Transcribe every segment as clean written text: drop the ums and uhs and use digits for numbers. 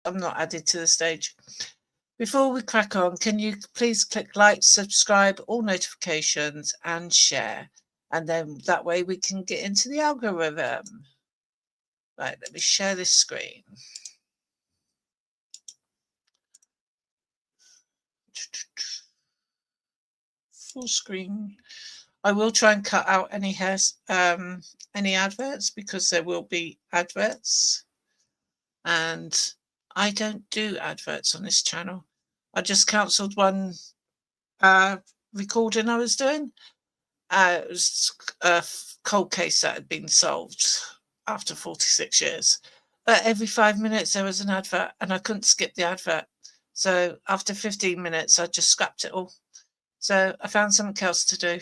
I'm not added to the stage. Before we crack on, can you please click like, subscribe, all notifications, and share? And then that way we can get into the algorithm. Right, let me share this screen. Full screen. I will try and cut out any adverts, because there will be adverts, and I don't do adverts on this channel. I just cancelled one recording I was doing. It was a cold case that had been solved after 46 years. But every 5 minutes there was an advert, and I couldn't skip the advert. So after 15 minutes, I just scrapped it all. So I found something else to do.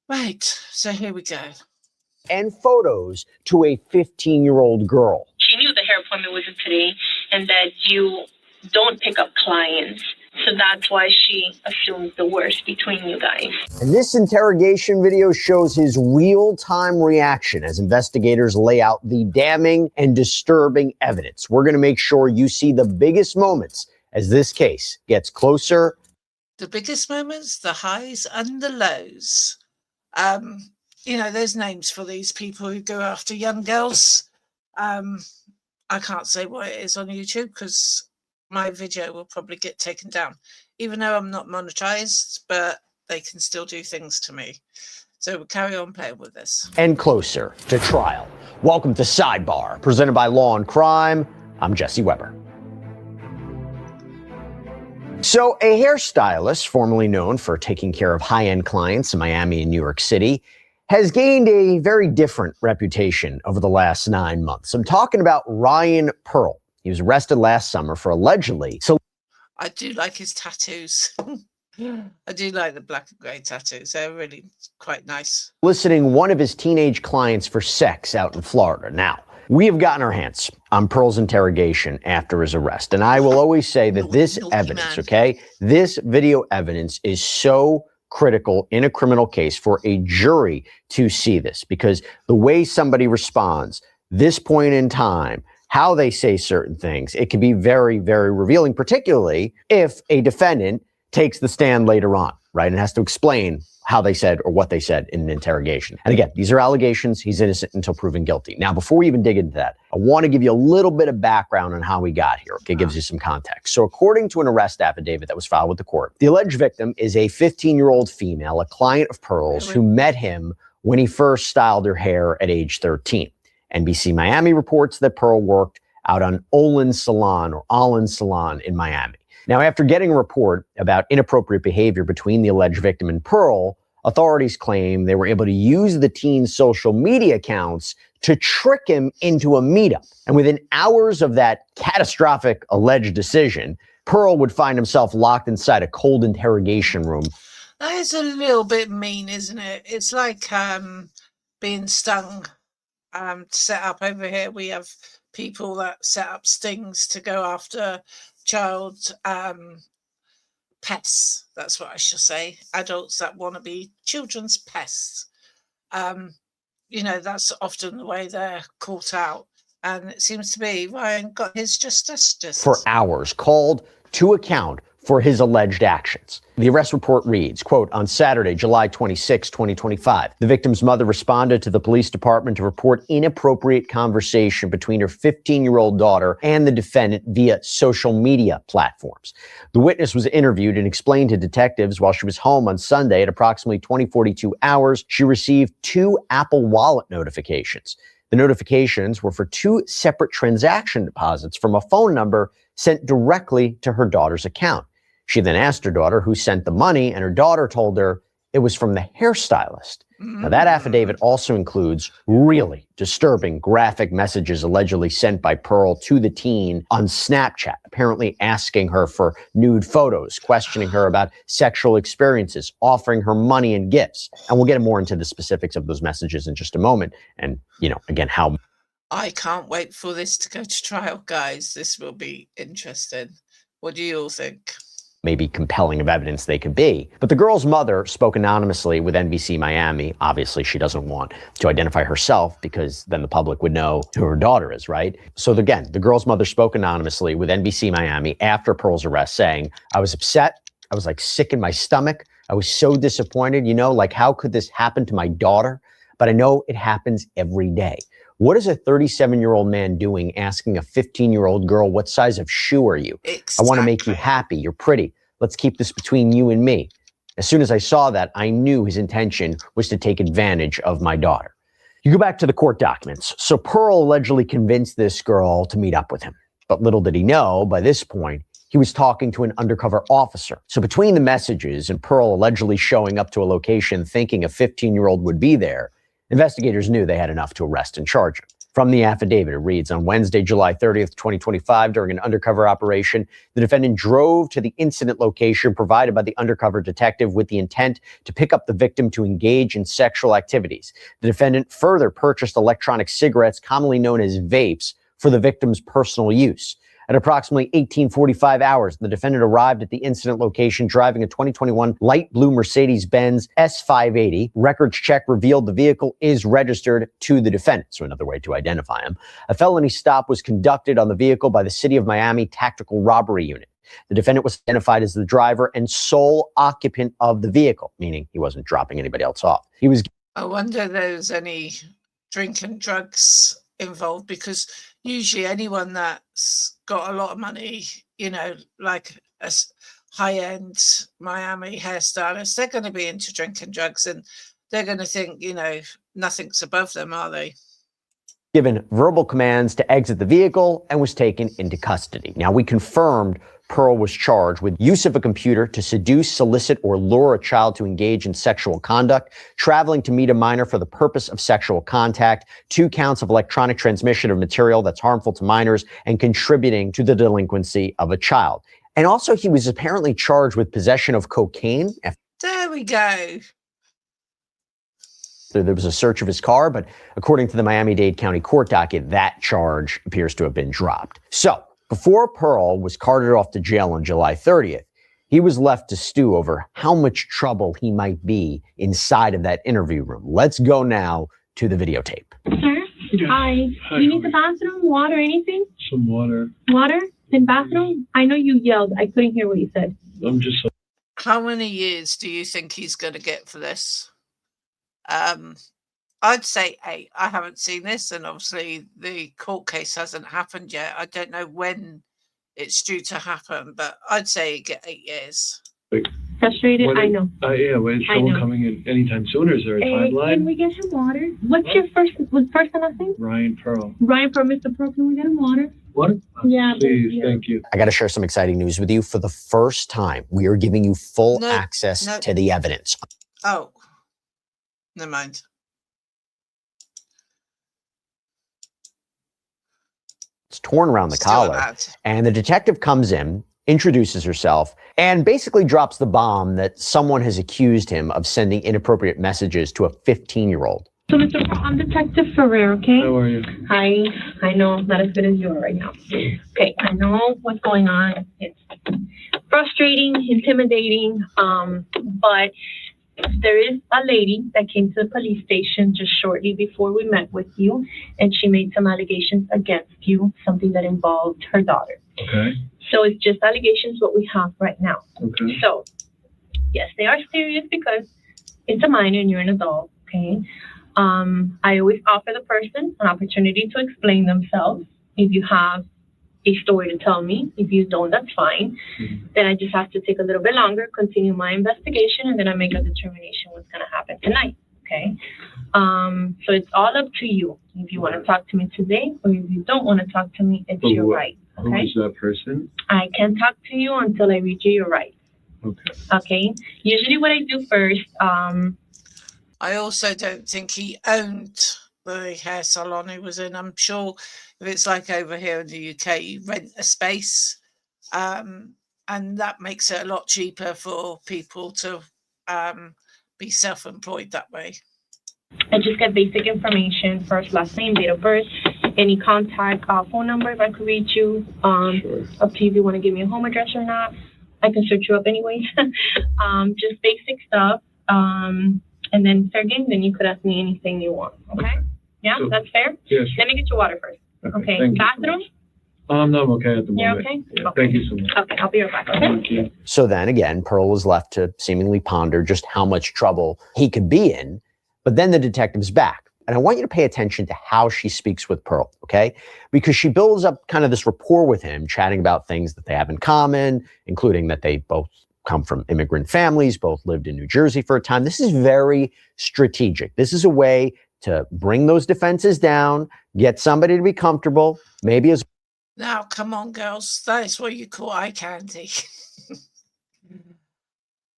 Right, so here we go. And photos to a 15-year-old girl. She knew the hair appointment wasn't today and that you don't pick up clients. So that's why she assumed the worst between you guys. And this interrogation video shows his real-time reaction as investigators lay out the damning and disturbing evidence. We're going to make sure you see the biggest moments as this case gets closer. The biggest moments, the highs and the lows. There's names for these people who go after young girls. I can't say what it is on YouTube because my video will probably get taken down, even though I'm not monetized, but they can still do things to me. So we'll carry on playing with this. And closer to trial. Welcome to Sidebar, presented by Law and Crime. I'm Jesse Weber. So a hairstylist, formerly known for taking care of high-end clients in Miami and New York City, has gained a very different reputation over the last 9 months. I'm talking about Ryan Pearl. He was arrested last summer for allegedly... I do like his tattoos. I do like the black and grey tattoos. They're really quite nice. ...soliciting one of his teenage clients for sex out in Florida. Now, we have gotten our hands on Pearl's interrogation after his arrest. And I will always say that this evidence, this video evidence is so critical in a criminal case for a jury to see this, because the way somebody responds, this point in time, how they say certain things, it can be very, very revealing, particularly if a defendant takes the stand later on, right, and has to explain how they said or what they said in an interrogation. And again, these are allegations. He's innocent until proven guilty. Now, before we even dig into that, I want to give you a little bit of background on how we got here. Okay, gives you some context. So according to an arrest affidavit that was filed with the court, the alleged victim is a 15-year-old female, a client of Pearl's, who met him when he first styled her hair at age 13. NBC Miami reports that Pearl worked out on Olin Salon in Miami. Now, after getting a report about inappropriate behavior between the alleged victim and Pearl, authorities claim they were able to use the teen's social media accounts to trick him into a meetup. And within hours of that catastrophic alleged decision, Pearl would find himself locked inside a cold interrogation room. That is a little bit mean, isn't it? It's like being stung. Set up over here, we have people that set up stings to go after child pests. That's what I should say. Adults that want to be children's pests. That's often the way they're caught out. And it seems to be Ryan got his justice. For hours, called to account for his alleged actions. The arrest report reads, quote, on Saturday, July 26, 2025, the victim's mother responded to the police department to report inappropriate conversation between her 15-year-old daughter and the defendant via social media platforms. The witness was interviewed and explained to detectives while she was home on Sunday at approximately 20:42 hours, she received 2 Apple Wallet notifications. The notifications were for 2 separate transaction deposits from a phone number sent directly to her daughter's account. She then asked her daughter who sent the money, and her daughter told her it was from the hairstylist. Now, that affidavit also includes really disturbing graphic messages allegedly sent by Pearl to the teen on Snapchat, apparently asking her for nude photos, questioning her about sexual experiences, offering her money and gifts. And we'll get more into the specifics of those messages in just a moment. And, again, how... I can't wait for this to go to trial, guys. This will be interesting. What do you all think? maybe compelling of evidence they could be. But the girl's mother spoke anonymously with NBC Miami. Obviously, she doesn't want to identify herself because then the public would know who her daughter is, right? So again, the girl's mother spoke anonymously with NBC Miami after Pearl's arrest, saying, I was upset. I was like sick in my stomach. I was so disappointed, like how could this happen to my daughter? But I know it happens every day. What is a 37-year-old man doing asking a 15-year-old girl, what size of shoe are you? Exactly. I want to make you happy. You're pretty. Let's keep this between you and me. As soon as I saw that, I knew his intention was to take advantage of my daughter. You go back to the court documents. So Pearl allegedly convinced this girl to meet up with him. But little did he know, by this point, he was talking to an undercover officer. So between the messages and Pearl allegedly showing up to a location thinking a 15-year-old would be there, investigators knew they had enough to arrest and charge him. From the affidavit, it reads, on Wednesday, July 30th, 2025, during an undercover operation, the defendant drove to the incident location provided by the undercover detective with the intent to pick up the victim to engage in sexual activities. The defendant further purchased electronic cigarettes, commonly known as vapes, for the victim's personal use. At approximately 18:45 hours, the defendant arrived at the incident location driving a 2021 light blue Mercedes-Benz S580. Records check revealed the vehicle is registered to the defendant, so another way to identify him. A felony stop was conducted on the vehicle by the City of Miami Tactical Robbery Unit. The defendant was identified as the driver and sole occupant of the vehicle, meaning he wasn't dropping anybody else off. I wonder if there's any drink and drugs involved, because usually anyone that's got a lot of money, like a high-end Miami hairstylist, they're going to be into drinking drugs, and they're going to think, nothing's above them, are they? Given verbal commands to exit the vehicle and was taken into custody. Now, we confirmed Pearl was charged with use of a computer to seduce, solicit, or lure a child to engage in sexual conduct, traveling to meet a minor for the purpose of sexual contact, 2 counts of electronic transmission of material that's harmful to minors, and contributing to the delinquency of a child. And also, he was apparently charged with possession of cocaine. There we go. There was a search of his car, but according to the Miami-Dade County Court docket, that charge appears to have been dropped. So, before Pearl was carted off to jail on July 30th, he was left to stew over how much trouble he might be inside of that interview room. Let's go now to the videotape. Sir? Yes. Hi. Hi, You need the bathroom, water, anything? Some water. Water? In bathroom? I know you yelled. I couldn't hear what you said. I'm just. How many years do you think he's going to get for this? I'd say 8. I haven't seen this, and obviously the court case hasn't happened yet. I don't know when it's due to happen, but I'd say get 8 years. Frustrated? I know. Yeah, when is someone coming in anytime soon, or is there a timeline? Can we get him water? What's your first and last name? Ryan Pearl. Ryan Pearl, Mr. Pearl, can we get him water? What? Yeah, Please, yeah. thank you. I got to share some exciting news with you. For the first time, we are giving you full access to the evidence. Oh, never mind. It's torn around the collar, and the detective comes in, introduces herself, and basically drops the bomb that someone has accused him of sending inappropriate messages to a 15-year-old. So, Mr. Pearl, I'm Detective Ferrer, okay? How are you? Hi. I know I'm not as good as you are right now. Okay, I know what's going on. It's frustrating, intimidating, but there is a lady that came to the police station just shortly before we met with you, and she made some allegations against you, something that involved her daughter. Okay. So it's just allegations what we have right now. Okay. So, yes, they are serious because it's a minor and you're an adult, okay? I always offer the person an opportunity to explain themselves. If you have a story to tell me, if you don't, that's fine. Mm-hmm. Then I just have to take a little bit longer, continue my investigation, and then I make a determination what's going to happen tonight, okay? So it's all up to you. If you want to talk to me today, or if you don't want to talk to me, it's your right, Who okay? is that person? I can't talk to you until I read you your rights. Okay. Okay. Usually what I do first, I also don't think he owned the hair salon he was in. I'm sure if it's like over here in the UK, you rent a space, and that makes it a lot cheaper for people to be self-employed that way. I just get basic information, first, last name, date of birth, any contact, phone number if I could reach you. Sure. Up to you if you want to give me a home address or not. I can search you up anyways. Just basic stuff. And then fair game, then you could ask me anything you want. Okay? Yeah, So, that's fair? Yes. Let me get your water first. Okay. Thank you. Bathroom? No, I'm okay at the You're moment. okay? Yeah, Okay. Thank you so much. Okay, I'll be right back. Okay? Thank you. So then again, Pearl was left to seemingly ponder just how much trouble he could be in. But then the detective's back. And I want you to pay attention to how she speaks with Pearl, okay? Because she builds up kind of this rapport with him, chatting about things that they have in common, including that they both come from immigrant families, both lived in New Jersey for a time. This is very strategic. This is a way to bring those defenses down, get somebody to be comfortable, maybe as Now, come on, girls. That is what you call eye candy.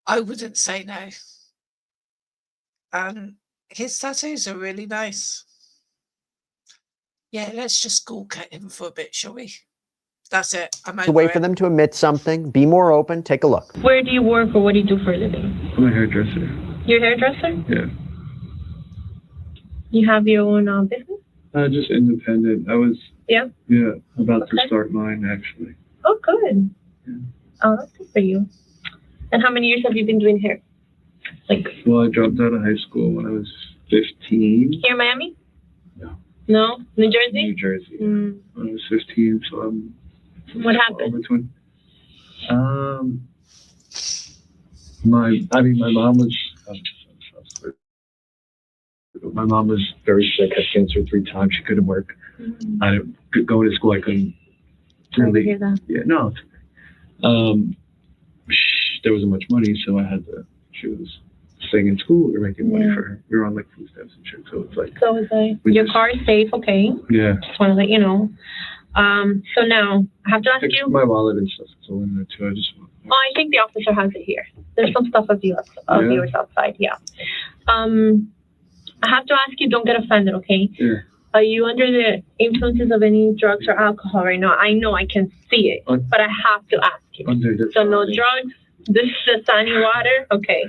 I wouldn't say no. His tattoos are really nice. Yeah, let's just gawk at him for a bit, shall we? That's it. I'm over a way it. for them to admit something, be more open, take a look. Where do you work or what do you do for a living? I'm a hairdresser. You're a hairdresser? Yeah. You have your own business? Just independent. I was, Yeah. about to Okay. start mine, actually. Oh, good. Yeah. Oh, that's good for you. And how many years have you been doing hair? Like Well, I dropped out of high school when I was 15. here in Miami? No. No? New New Jersey? Jersey. Mm. When I was 15, so I'm What happened? over 20. My mom was. My mom was very sick, had cancer 3 times. She couldn't work. I didn't go to school. I couldn't Sorry to really. hear that. Yeah, no. There wasn't much money, so I had to. She was staying in school. We were making money Yeah. for her. We were on like food stamps and shit. So it's like. So is I. We Your just- car is safe, okay? Yeah. Just want to let you know. So now, I have to ask Fixed you. my wallet and stuff. It's all in there too. I just. Oh, I think the officer has it here. There's some stuff of yours outside, yeah. I have to ask you, don't get offended, okay? Yeah. Are you under the influences of any drugs or alcohol right now? I know I can see it, but I have to ask you. Under the. So no drugs. This is Dasani water. Okay.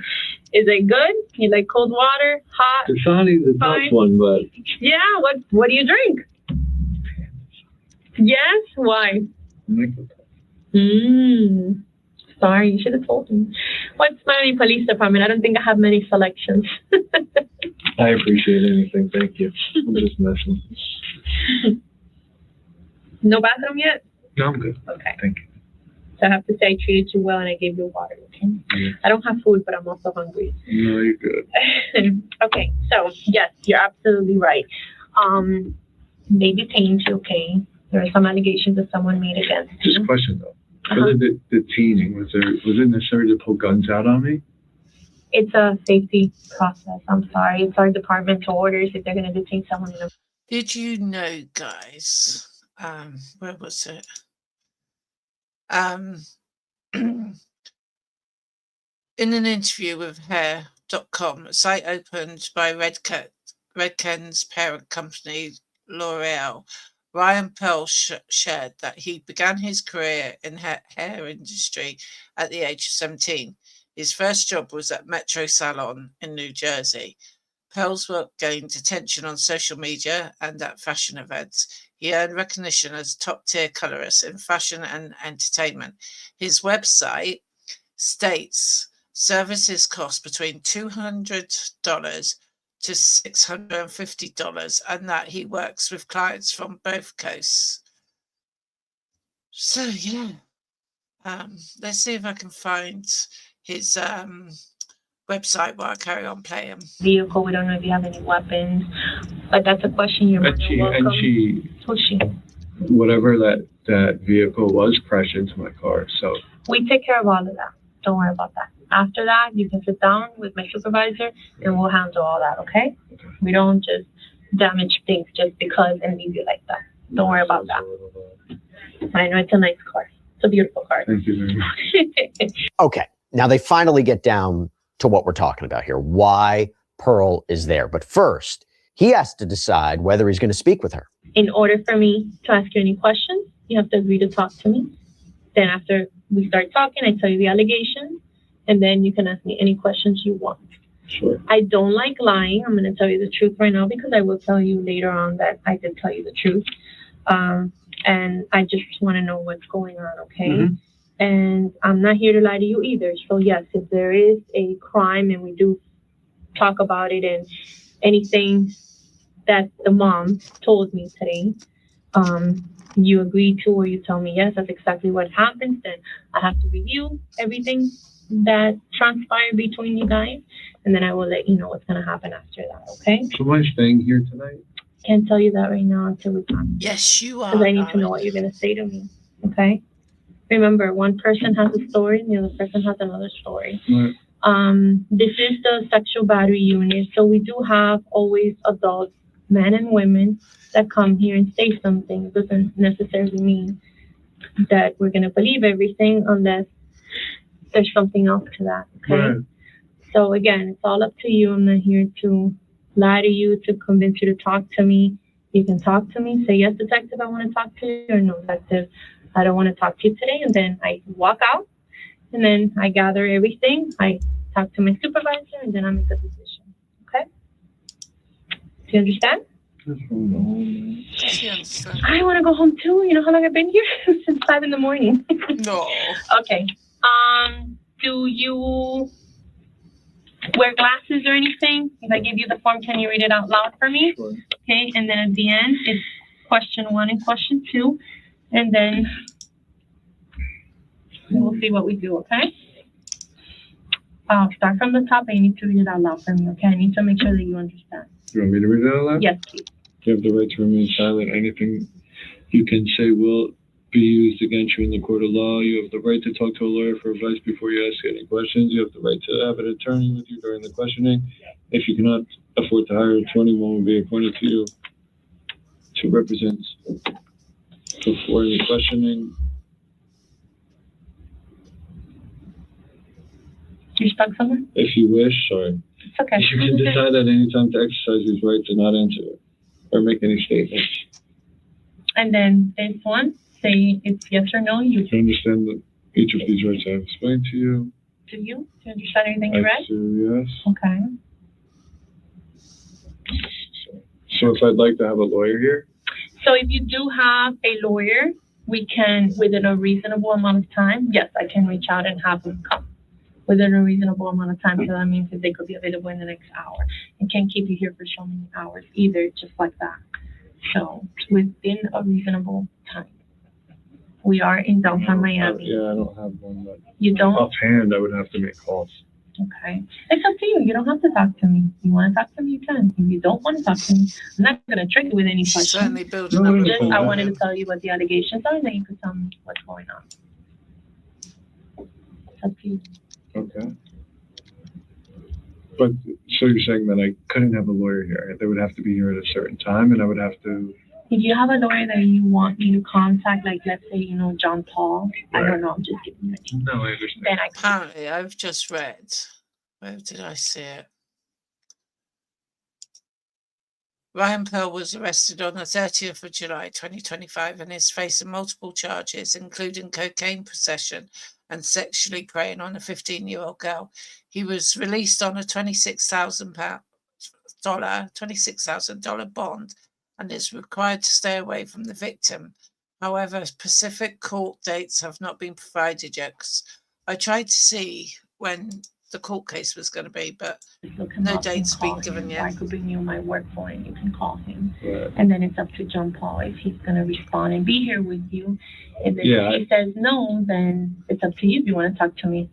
Is it good? You like cold water? Hot? Dasani's a Fine. tough one, but. Yeah. What do you drink? Yes. Why? Sorry, you should have told me. What's Miami Police Department? I don't think I have many selections. I appreciate anything. Thank you. I'm just messing. No bathroom yet? No, I'm good. Okay. Thank you. So I have to say I treated you well and I gave you water. Okay. Yeah. I don't have food, but I'm also hungry. No, you're good. Okay. So yes, you're absolutely right. They detained you. Okay. There are some allegations that someone made against Just a you. question though. Was it the detaining? Was it necessary to pull guns out on me? It's a safety process. I'm sorry. It's our departmental orders if they're going to detain someone. Did you know, guys? Where was it? In an interview with Hair.com, a site opened by Redken's parent company, L'Oreal, Ryan Pearl shared that he began his career in hair industry at the age of 17. His first job was at Metro Salon in New Jersey. Pearl's work gained attention on social media and at fashion events. He earned recognition as a top-tier colorist in fashion and entertainment. His website states services cost between $200 to $650 and that he works with clients from both coasts. So, yeah. Let's see if I can find his website while I carry on playing. Vehicle. We don't know if you have any weapons, but that's a question you're more than welcome. Who's she? Whatever that vehicle was crashed into my car. So We take care of all of that. Don't worry about that. After that, you can sit down with my supervisor and we'll handle all that, okay? We don't just damage things just because and leave you like that. Don't worry about that. I know it's a nice car. It's a beautiful car. Thank you very much. Okay, now they finally get down to what we're talking about here, why Pearl is there. But first, he has to decide whether he's going to speak with her. In order for me to ask you any questions, you have to agree to talk to me. Then after we start talking, I tell you the allegations, and then you can ask me any questions you want. Sure. I don't like lying. I'm going to tell you the truth right now because I will tell you later on that I did tell you the truth. And I just want to know what's going on, okay? Mhm. And I'm not here to lie to you either. So yes, if there is a crime and we do talk about it and anything that the mom told me today, you agree to or you tell me yes, that's exactly what happens, then I have to review everything that transpired between you guys, and then I will let you know what's gonna happen after that, okay? So am I staying here tonight? Can't tell you that right now until we talk. Yes, you are. Because I need to know darling. what you're gonna say to me, okay? Remember, one person has a story and the other person has another story. Right. This is the sexual battery unit, so we do have always adults, men and women, that come here and say something. It doesn't necessarily mean that we're gonna believe everything unless there's something else to that, okay? Right. So again, it's all up to you. I'm not here to lie to you, to convince you to talk to me. You can talk to me, say, yes, detective, I want to talk to you, or no, detective, I don't want to talk to you today. And then I walk out, and then I gather everything. I talk to my supervisor, and then I make a decision. Okay? Do you understand? She understands. I want to go home too. You know how long I've been here? Since 5 in the morning. No. Okay. Do you wear glasses or anything? If I give you the form, can you read it out loud for me? Sure. Okay, and then at the end, it's question 1 and question 2, and then we'll see what we do, okay? Start from the top, and you need to read it out loud for me, okay? I need to make sure that you understand. You want me to read it out loud? Yes, please. You have the right to remain silent. Anything you can say will be used against you in the court of law. You have the right to talk to a lawyer for advice before you ask any questions. You have the right to have an attorney with you during the questioning. If you cannot afford to hire an attorney, one will be appointed to you to represent before any questioning. You're stuck somewhere? If you wish, sorry. It's okay. You can decide at any time to exercise these rights and not answer or make any statements. And then this one, say it's yes or no. You You understand that each of these rights I have explained to you. do you? Do you understand everything you I read? do, yes. Okay. So if I'd like to have a lawyer here, So if you do have a lawyer, we can, within a reasonable amount of time, yes, I can reach out and have them come within a reasonable amount of time. So that means that they could be available in the next hour. And can't keep you here for so many hours either, just like that. So within a reasonable time. We are in downtown Miami. yeah, I don't have one, but You don't? offhand, I would have to make calls. Okay. It's up to you. You don't have to talk to me. You want to talk to me, you can. If you don't want to talk to me, I'm not going to trick you with any She's questions. certainly building No, up. no, Just, no. I wanted to tell you what the allegations are, and then you can tell me what's going on. It's up to you. Okay. But, so you're saying that I couldn't have a lawyer here? They would have to be here at a certain time, and I would have to... If you have a lawyer that you want me to contact, like let's say, you know, John Paul, I Right. don't know, I'm just giving you a name. No, I understand. Then I can, Apparently, I've just read. Where did I see it? Ryan Pearl was arrested on the 30th of July 2025 and is facing multiple charges, including cocaine possession and sexually preying on a 15-year-old girl. He was released on a $26,000 bond and is required to stay away from the victim. However, specific court dates have not been provided yet. 'Cause I tried to see when the court case was going to be, but just look him no up and date's been call given him. yet. I could bring you my work phone and you can call him. Right. And then it's up to John Paul if he's going to respond and be here with you. And if Yeah, he says no, then it's up to you if you want to talk to me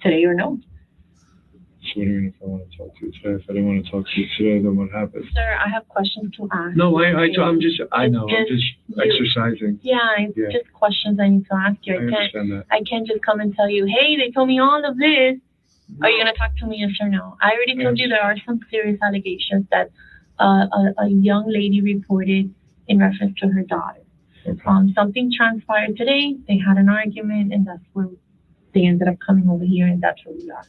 today or no. Just wondering if I want to talk to you today. If I don't want to talk to you today, then what happens? Sir, I have questions to ask. No, I'm just you- exercising. Yeah, it's Yeah. just questions I need to ask you. I understand that. I can't just come and tell you, hey, they told me all of this. Are you going to talk to me, yes or no? I already told you there are some serious allegations that a young lady reported in reference to her daughter. Okay. Something transpired today. They had an argument, and that's where they ended up coming over here, and that's where we are.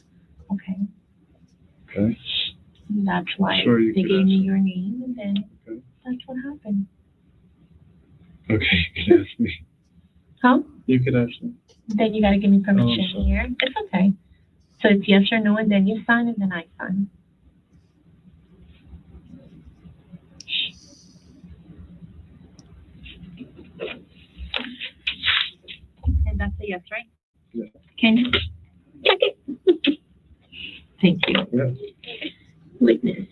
Okay? Okay. That's why Sure, you they could gave me ask. your name, and then Okay. that's what happened. Okay, you can ask me. Huh? You could ask me. Then you got to give me permission sorry. here. It's okay. So it's yes or no, and then you sign, and then I sign. And that's a yes, right? Yeah. Can you check it? Thank you. Yeah. Witness.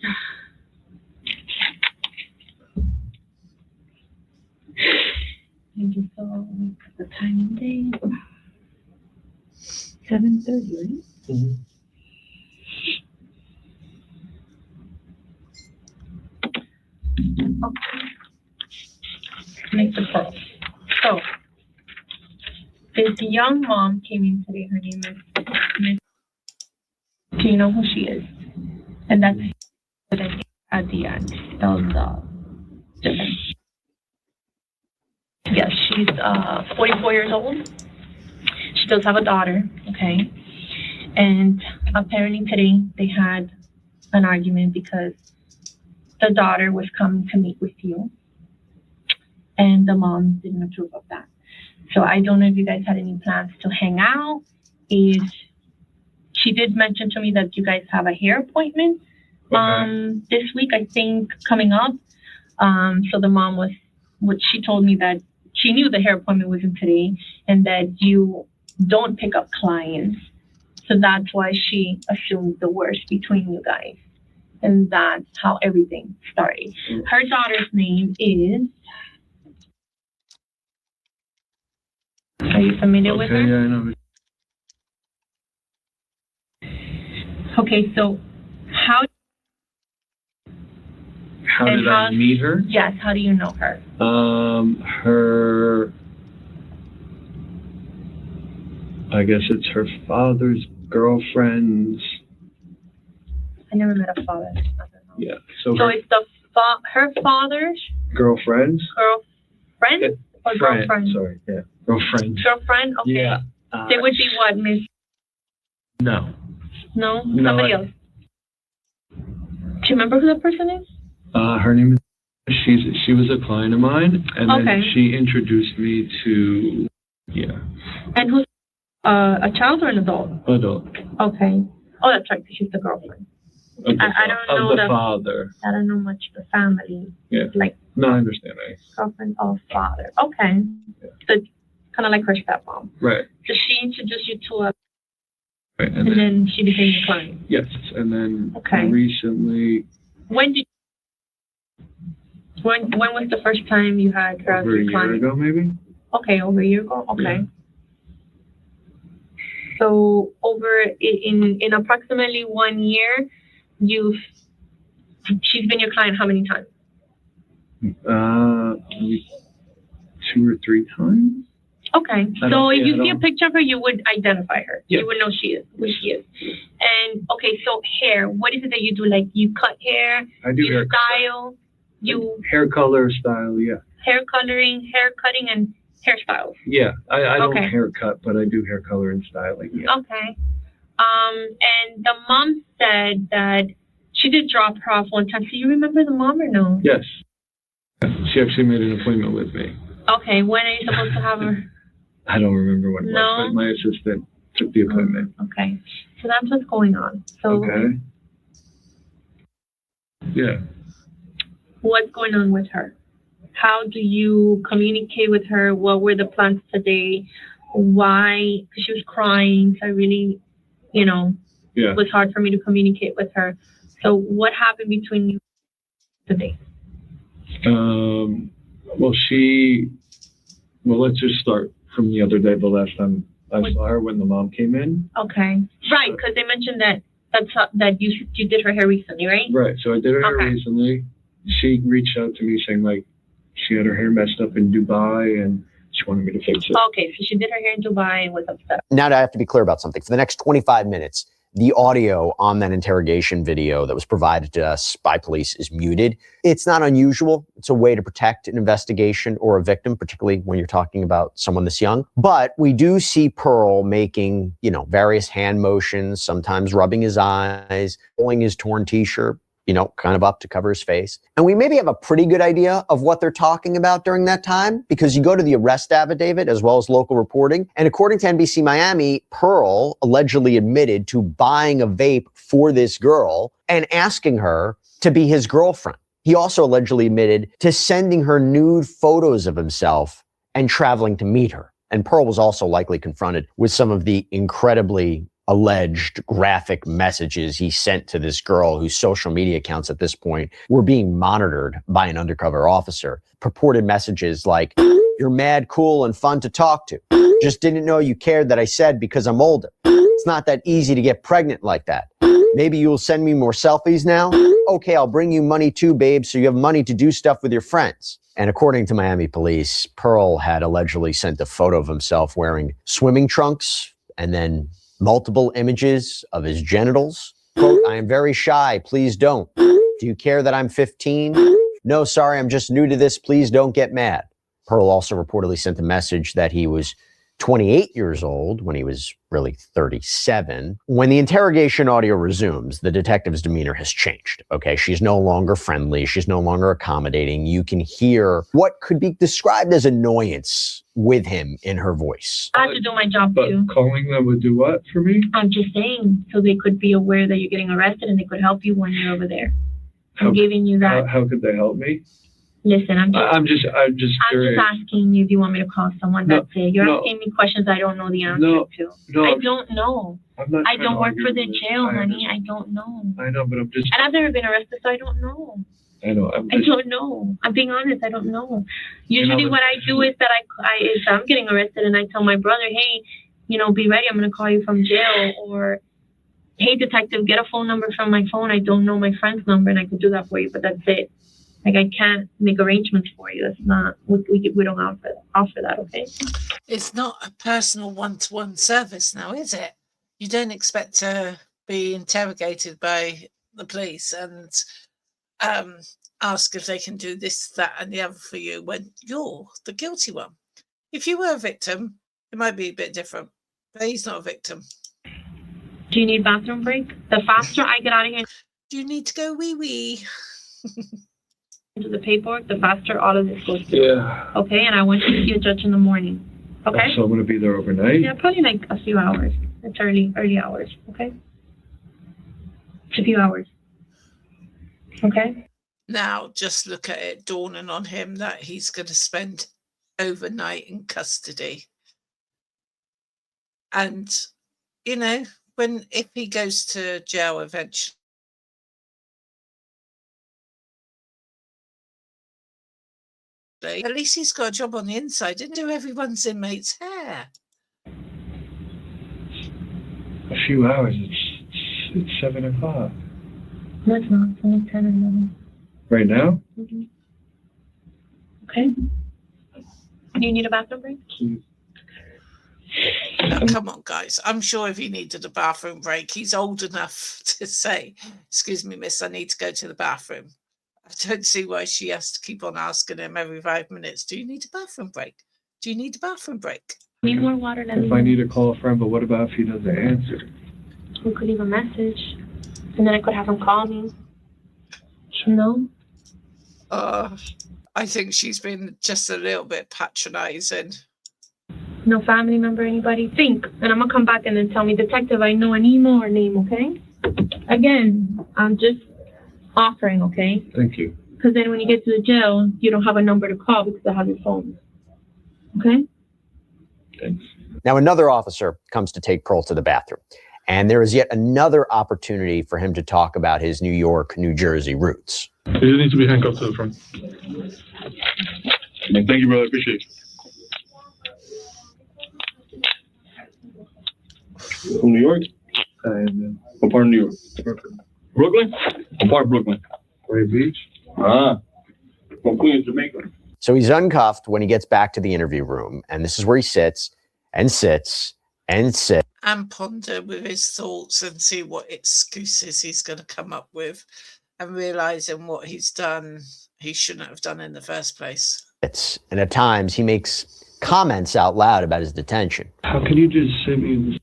Thank you. So the time and date. 7:30, right? Mm-hmm. Okay. Make the pearl. So this young mom came in today. Her name is Miss. Do you know who she is? And that's at the end. That was different. Yes, she's 44 years old. She does have a daughter, okay? And apparently today they had an argument because the daughter was coming to meet with you and the mom didn't approve of that. So I don't know if you guys had any plans to hang out. If she did mention to me that you guys have a hair appointment this week, I think, coming up. So the mom was, what she told me that she knew the hair appointment wasn't today and that you don't pick up clients. So that's why she assumed the worst between you guys. And that's how everything started. Her daughter's name is, are you familiar with her? Yeah, I know. Okay, so how did I meet her? Yes, how do you know her? I guess it's her father's girlfriend's. I never met a father. I don't know. Yeah. So it's her father's girlfriend's girlfriend or girlfriend? Sorry, yeah, girlfriend. Girlfriend. Okay. Yeah. They would be what, Miss? No. No, somebody else. Do you remember who that person is? Her name is. She was a client of mine, and then she introduced me to. Yeah. And who's a child or an adult? Adult. Okay. Oh, that's right. She's the girlfriend. I don't know the father. I don't know much of the family. Yeah. Like. No, I understand. Girlfriend of father. Okay. Yeah. So kind of like her stepmom. Right. So she introduced you to a. Right, and then she became your client. Yes, and then recently. When was the first time you had her as your client? Over a year ago, maybe. Okay, over a year ago. Okay. Yeah. So over in approximately 1 year, she's been your client how many times? Maybe 2 or 3 times. Okay, so if you see a picture of her, you would identify her. Yeah. You would know who she is. And okay, so hair. What is it that you do? Like you cut hair? I do hair style. Hair color, style. Yeah. Hair coloring, hair cutting, and hairstyles. Yeah, I don't haircut, but I do hair color and styling. Yeah. Okay. And the mom said that she did drop her off one time. So you remember the mom or no? Yes. She actually made an appointment with me. Okay, when are you supposed to have her? I don't remember when it was, but my assistant took the appointment. Okay, so that's what's going on. So okay. Yeah. What's going on with her? How do you communicate with her? What were the plans today? Why? Because she was crying. So I really, it was hard for me to communicate with her. So what happened between you today? Well, let's just start from the other day, the last time I saw her when the mom came in. Okay. Right, because they mentioned that you did her hair recently, right? Right, so I did her hair recently. She reached out to me saying, like, she had her hair messed up in Dubai and she wanted me to fix it. Okay, so she did her hair in Dubai and was upset. Now I have to be clear about something. For the next 25 minutes, the audio on that interrogation video that was provided to us by police is muted. It's not unusual. It's a way to protect an investigation or a victim, particularly when you're talking about someone this young. But we do see Pearl making, various hand motions, sometimes rubbing his eyes, pulling his torn t-shirt, kind of up to cover his face. And we maybe have a pretty good idea of what they're talking about during that time because you go to the arrest affidavit as well as local reporting. And according to NBC Miami, Pearl allegedly admitted to buying a vape for this girl and asking her to be his girlfriend. He also allegedly admitted to sending her nude photos of himself and traveling to meet her. And Pearl was also likely confronted with some of the incredibly alleged graphic messages he sent to this girl whose social media accounts at this point were being monitored by an undercover officer. Purported messages like, "You're mad, cool, and fun to talk to. Just didn't know you cared that I said because I'm older. It's not that easy to get pregnant like that. Maybe you'll send me more selfies now? Okay, I'll bring you money too, babe, so you have money to do stuff with your friends." And according to Miami police, Pearl had allegedly sent a photo of himself wearing swimming trunks and then multiple images of his genitals. Quote, "I am very shy. Please don't. Do you care that I'm 15? No, sorry, I'm just new to this. Please don't get mad." Pearl also reportedly sent a message that he was 28 years old when he was really 37. When the interrogation audio resumes, the detective's demeanor has changed. Okay, she's no longer friendly. She's no longer accommodating. You can hear what could be described as annoyance with him in her voice. I have to do my job But too. calling them would do what for me? I'm just saying, so they could be aware that you're getting arrested and they could help you when you're over there. I'm giving you that. How could they help me? Listen, I'm just curious. asking you if you want me to call someone. That's it. You're no. asking me questions I don't know the answer to. No, I don't know. I'm not. I trying don't to work argue for the with this. jail, honey. I don't know. I know, but I'm just. And I've never been arrested, so I don't know. I know. I don't know. I'm being honest. I don't know. Usually, but- what I do is that if I'm getting arrested and I tell my brother, hey, be ready. I'm going to call you from jail, or hey, detective, get a phone number from my phone. I don't know my friend's number, and I could do that for you, but that's it. Like, I can't make arrangements for you. That's not, we don't offer that, okay? It's not a personal one-to-one service now, is it? You don't expect to be interrogated by the police and ask if they can do this, that, and the other for you when you're the guilty one. If you were a victim, it might be a bit different, but he's not a victim. Do you need bathroom break? The faster I get out of here Do you need to go wee-wee? into the paperwork, the faster all of this goes through. Yeah. Okay, and I want you to see a judge in the morning. Okay? So I'm gonna be there overnight. Yeah, probably like a few hours. It's early hours, okay? It's a few hours. Okay? Now, just look at it dawning on him that he's going to spend overnight in custody. And, if he goes to jail eventually, at least he's got a job on the inside. Didn't do everyone's inmate's hair. A few hours. It's 7 o'clock. No, it's not. It's only 10 or 11. Right now? Mm-hmm. Okay? Do you need a bathroom break? Now, come on, guys. I'm sure if he needed a bathroom break, he's old enough to say, "Excuse me, miss, I need to go to the bathroom." I don't see why she has to keep on asking him every 5 minutes, "Do you need a bathroom break? Do you need a bathroom break?" Need more water? If I need to call a friend, but what about if he doesn't answer? We could leave a message, and then I could have him call me. No? I think she's been just a little bit patronizing. No family member, anybody? Think. And I'm going to come back and then tell me, detective, I know an email or name, okay? Again, I'm just offering, okay? Thank you. Because then when you get to the jail, you don't have a number to call because I have your phone. Okay? Thanks. Now, another officer comes to take Pearl to the bathroom, and there is yet another opportunity for him to talk about his New York, New Jersey roots. You need to be handcuffed to the front. Thank you, brother. Appreciate it. From New York? What part of New York? Brooklyn? What part of Brooklyn? Right Beach? From Queens, Jamaica. So he's uncuffed when he gets back to the interview room, and this is where he sits and sits and sits. And ponder with his thoughts and see what excuses he's going to come up with, and realizing what he's done he shouldn't have done in the first place. And at times he makes comments out loud about his detention. How can you just sit me in this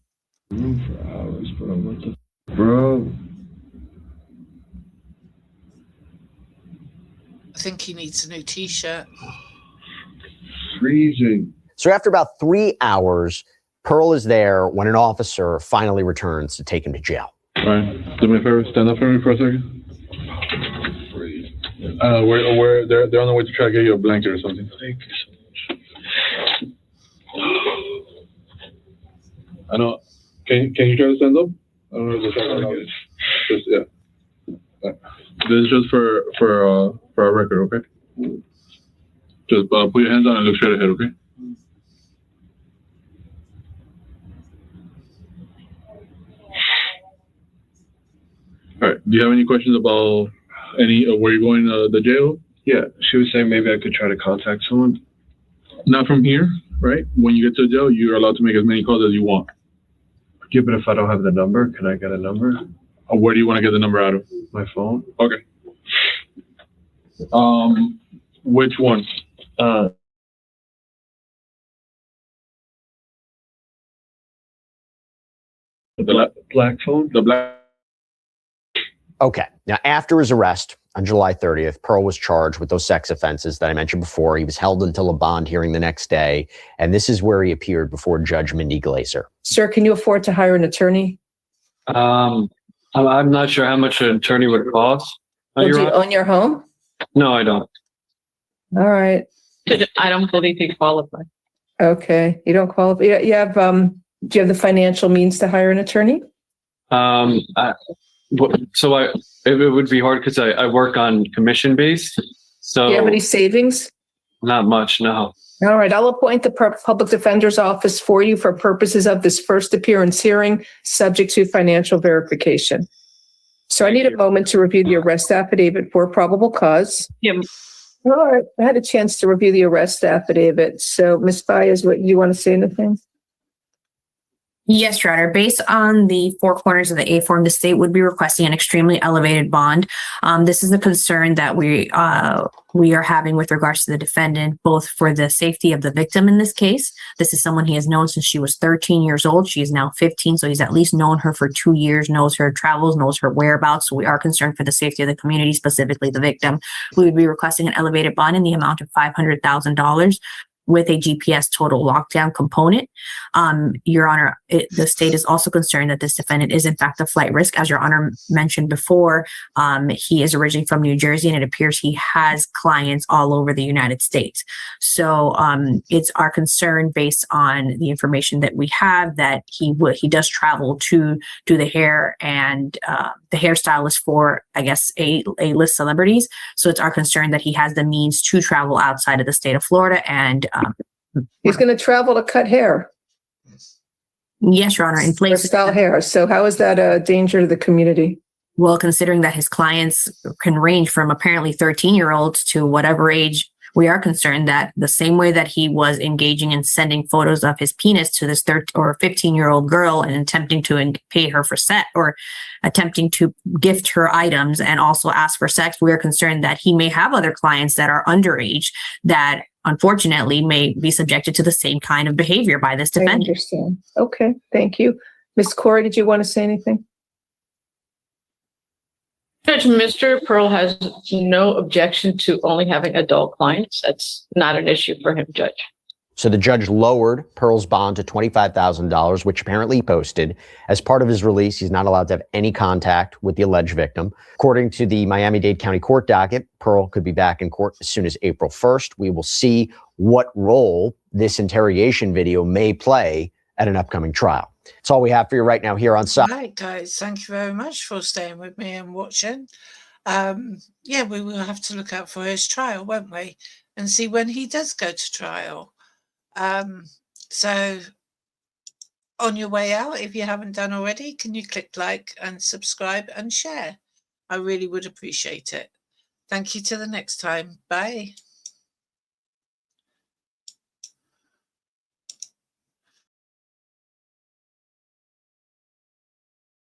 room for hours, bro? What the bro? I think he needs a new t-shirt. Freezing. So after about 3 hours, Pearl is there when an officer finally returns to take him to jail. All right. Do me a favor. Stand up for me for a second. They're on the way to try to get you a blanket or something. Thank you so much. I know. Can you try to stand up? I don't know if it's just yeah. This is just for our record, okay? Just put your hands on and look straight ahead, okay? All right. Do you have any questions about where you're going to the jail? Yeah, she was saying maybe I could try to contact someone. Not from here, right? When you get to the jail, you're allowed to make as many calls as you want. Yeah, but if I don't have the number, can I get a number? Where do you want to get the number out of? My phone? Okay. Which one? The black phone? The black. Okay. Now, after his arrest on July 30th, Pearl was charged with those sex offenses that I mentioned before. He was held until a bond hearing the next day. And this is where he appeared before Judge Mindy Glazer. Sir, can you afford to hire an attorney? I'm not sure how much an attorney would cost. Do you own your home? No, I don't. All right. I don't believe he qualifies. Okay. You don't qualify. Do you have the financial means to hire an attorney? It would be hard because I work on commission based. So Do you have any savings? not much, no. All right. I'll appoint the public defender's office for you for purposes of this first appearance hearing, subject to financial verification. So I need a moment to review the arrest affidavit for probable cause. Yeah. All right. I had a chance to review the arrest affidavit. So Ms. Baez, what you want to say anything? Yes, Your Honor. Based on the four corners of the A form, the state would be requesting an extremely elevated bond. This is a concern that we are having with regards to the defendant, both for the safety of the victim in this case. This is someone he has known since she was 13 years old. She is now 15, so he's at least known her for 2 years, knows her travels, knows her whereabouts. So we are concerned for the safety of the community, specifically the victim. We would be requesting an elevated bond in the amount of $500,000. With a GPS total lockdown component. Your Honor, the state is also concerned that this defendant is in fact a flight risk. As Your Honor mentioned before, he is originally from New Jersey, and it appears he has clients all over the United States. So it's our concern, based on the information that we have, that he does travel to do the hair and the hairstylist for, I guess, A-list celebrities. So it's our concern that he has the means to travel outside of the state of Florida, and He's going to travel to cut hair. yes, Your Honor, in Or places. style hair. So how is that a danger to the community? Well, considering that his clients can range from apparently 13-year-olds to whatever age, we are concerned that the same way that he was engaging in sending photos of his penis to this 13 or 15-year-old girl and attempting to pay her for sex, or attempting to gift her items and also ask for sex, we are concerned that he may have other clients that are underage that unfortunately may be subjected to the same kind of behavior by this I defendant. understand. Okay, thank you. Ms. Corey, did you want to say anything? Judge, Mr. Pearl has no objection to only having adult clients. That's not an issue for him, Judge. So the judge lowered Pearl's bond to $25,000, which apparently he posted. As part of his release, he's not allowed to have any contact with the alleged victim. According to the Miami-Dade County Court docket, Pearl could be back in court as soon as April 1st. We will see what role this interrogation video may play at an upcoming trial. That's all we have for you right now here on Side. Right, guys, thank you very much for staying with me and watching. Yeah, we will have to look out for his trial, won't we? And see when he does go to trial. So on your way out, if you haven't done already, can you click like and subscribe and share? I really would appreciate it. Thank you till the next time. Bye.